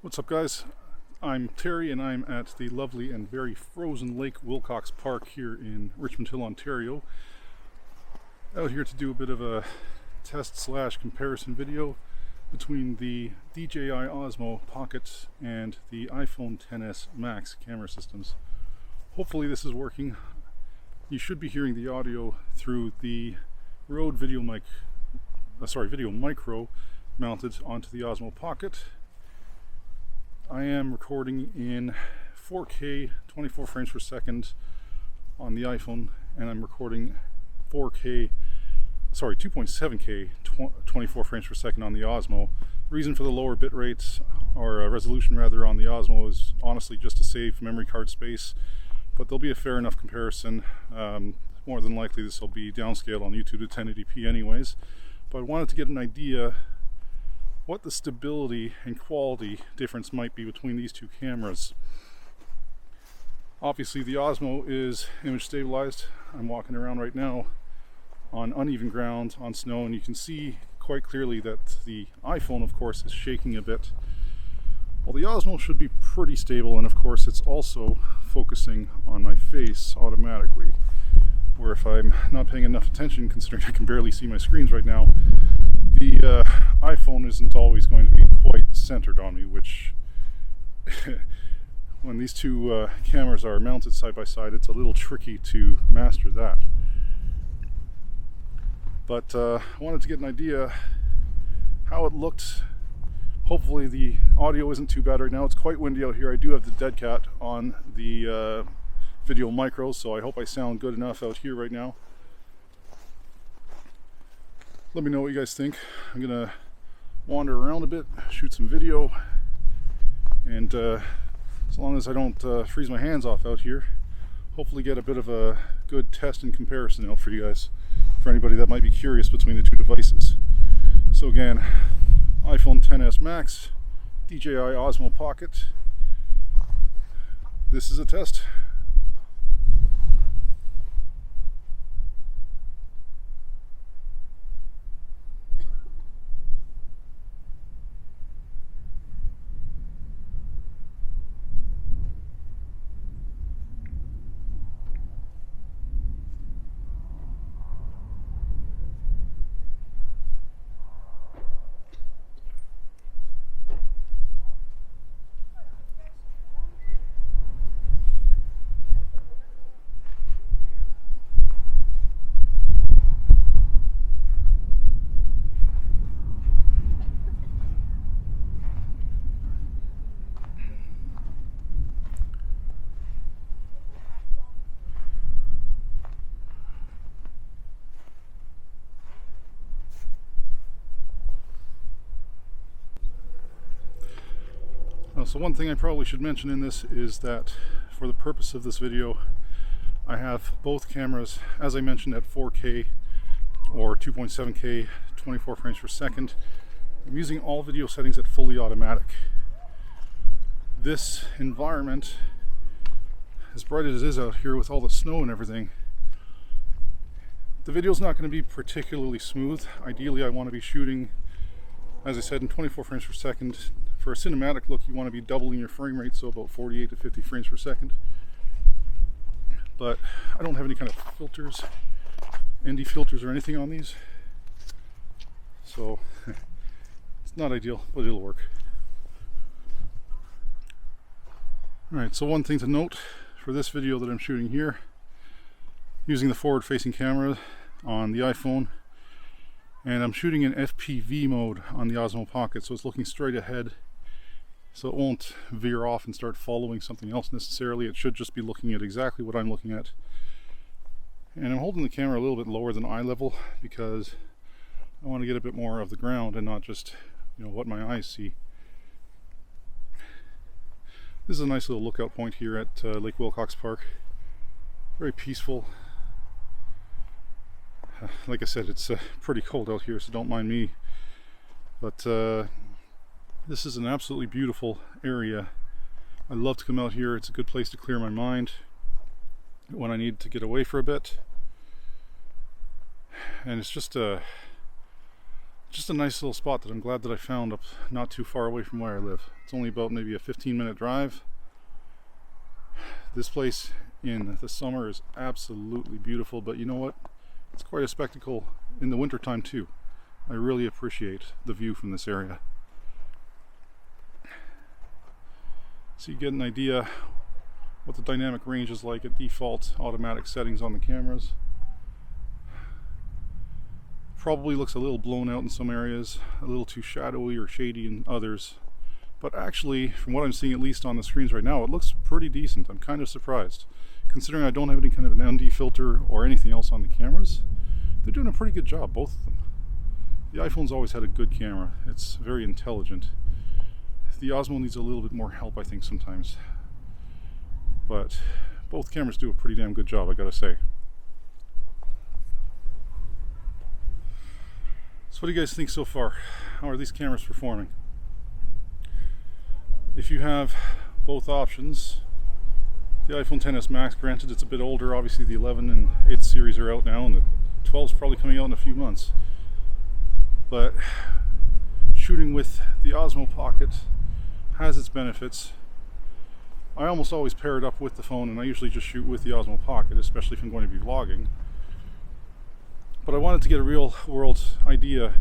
What's up, guys? I'm Terry and I'm at the lovely and very frozen Lake Wilcox Park here in Richmond Hill, Ontario. Out here to do a bit of a test slash comparison video between the DJI Osmo Pocket and the iPhone XS Max camera systems. Hopefully this is working. You should be hearing the audio through the Rode video micro mounted onto the Osmo Pocket. I am recording in 4K 24 frames per second on the iPhone, and I'm recording 2.7K 24 frames per second on the Osmo. The reason for the lower bit rates, or resolution rather, on the Osmo is honestly just to save memory card space, but there'll be a fair enough comparison. More than likely this will be downscaled on YouTube to 1080p anyways, but I wanted to get an idea what the stability and quality difference might be between these two cameras. Obviously the Osmo is image stabilized. I'm walking around right now on uneven ground, on snow, and you can see quite clearly that the iPhone, of course, is shaking a bit. Well, the Osmo should be pretty stable, and of course it's also focusing on my face automatically, where if I'm not paying enough attention, considering I can barely see my screens right now, the iPhone isn't always going to be quite centered on me, which when these two cameras are mounted side by side, it's a little tricky to master that. But I wanted to get an idea how it looked. Hopefully the audio isn't too bad right now. It's quite windy out here. I do have the dead cat on the video micro, so I hope I sound good enough out here right now. Let me know what you guys think. I'm gonna wander around a bit, shoot some video, and as long as I don't freeze my hands off out here, hopefully get a bit of a good test and comparison out for you guys, for anybody that might be curious between the two devices. So again, iPhone XS Max, DJI Osmo Pocket. This is a test. So one thing I probably should mention in this is that for the purpose of this video, I have both cameras, as I mentioned, at 4K or 2.7K 24 frames per second. I'm using all video settings at fully automatic. This environment, as bright as it is out here with all the snow and everything, the video's not going to be particularly smooth. Ideally I want to be shooting, as I said, in 24 frames per second. For a cinematic look, you want to be doubling your frame rate, so about 48 to 50 frames per second. But I don't have any kind of filters, ND filters or anything on these, so it's not ideal, but it'll work. Alright, so one thing to note for this video that I'm shooting here, using the forward-facing camera on the iPhone, and I'm shooting in FPV mode on the Osmo Pocket, so it's looking straight ahead, so it won't veer off and start following something else necessarily. It should just be looking at exactly what I'm looking at. And I'm holding the camera a little bit lower than eye level because I want to get a bit more of the ground and not just, what my eyes see. This is a nice little lookout point here at Lake Wilcox Park. Very peaceful. Like I said, it's pretty cold out here, so don't mind me. But this is an absolutely beautiful area. I love to come out here. It's a good place to clear my mind when I need to get away for a bit. And it's just just a nice little spot that I'm glad that I found up not too far away from where I live. It's only about maybe a 15-minute drive. This place in the summer is absolutely beautiful, but you know what? It's quite a spectacle in the wintertime too. I really appreciate the view from this area. So you get an idea what the dynamic range is like at default automatic settings on the cameras. Probably looks a little blown out in some areas, a little too shadowy or shady in others. But actually, from what I'm seeing at least on the screens right now, it looks pretty decent. I'm kind of surprised. Considering I don't have any kind of an ND filter or anything else on the cameras, they're doing a pretty good job, both of them. The iPhone's always had a good camera. It's very intelligent. The Osmo needs a little bit more help, I think, sometimes. But both cameras do a pretty damn good job, I gotta say. So what do you guys think so far? How are these cameras performing? If you have both options, the iPhone XS Max, granted it's a bit older, obviously the 11 and 8 series are out now, and the 12 is probably coming out in a few months. But shooting with the Osmo Pocket has its benefits. I almost always pair it up with the phone, and I usually just shoot with the Osmo Pocket, especially if I'm going to be vlogging. But I wanted to get a real world idea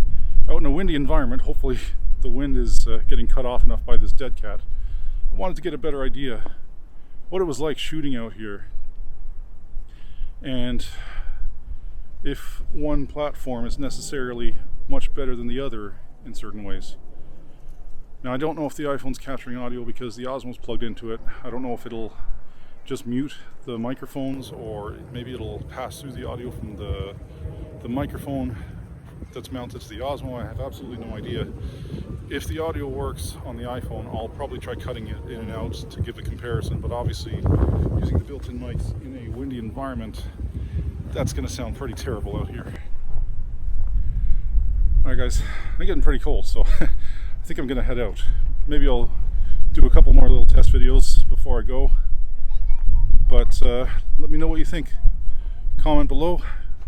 out in a windy environment. Hopefully the wind is getting cut off enough by this dead cat. I wanted to get a better idea what it was like shooting out here, and if one platform is necessarily much better than the other in certain ways. Now I don't know if the iPhone's capturing audio because the Osmo's plugged into it. I don't know if it'll just mute the microphones, or maybe it'll pass through the audio from the microphone that's mounted to the Osmo. I have absolutely no idea. If the audio works on the iPhone, I'll probably try cutting it in and out to give a comparison, but obviously using the built-in mics in a windy environment, that's going to sound pretty terrible out here. Alright guys, I'm getting pretty cold, so I think I'm going to head out. Maybe I'll do a couple more little test videos before I go, but let me know what you think. Comment below,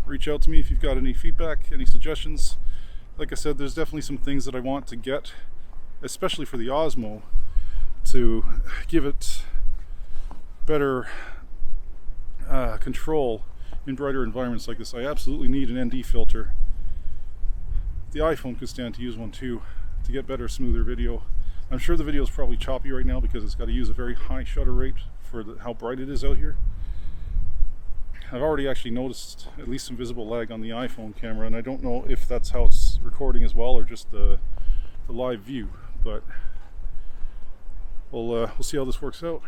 reach out to me if you've got any feedback, any suggestions. Like I said, there's definitely some things that I want to get, especially for the Osmo, to give it better control in brighter environments like this. I absolutely need an ND filter. The iPhone could stand to use one too, to get better, smoother video. I'm sure the video is probably choppy right now because it's got to use a very high shutter rate for how bright it is out here. I've already actually noticed at least some visible lag on the iPhone camera, and I don't know if that's how it's recording as well or just the live view, but we'll see how this works out.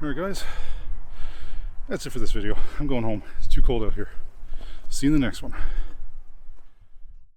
Alright guys, that's it for this video. I'm going home. It's too cold out here. See you in the next one.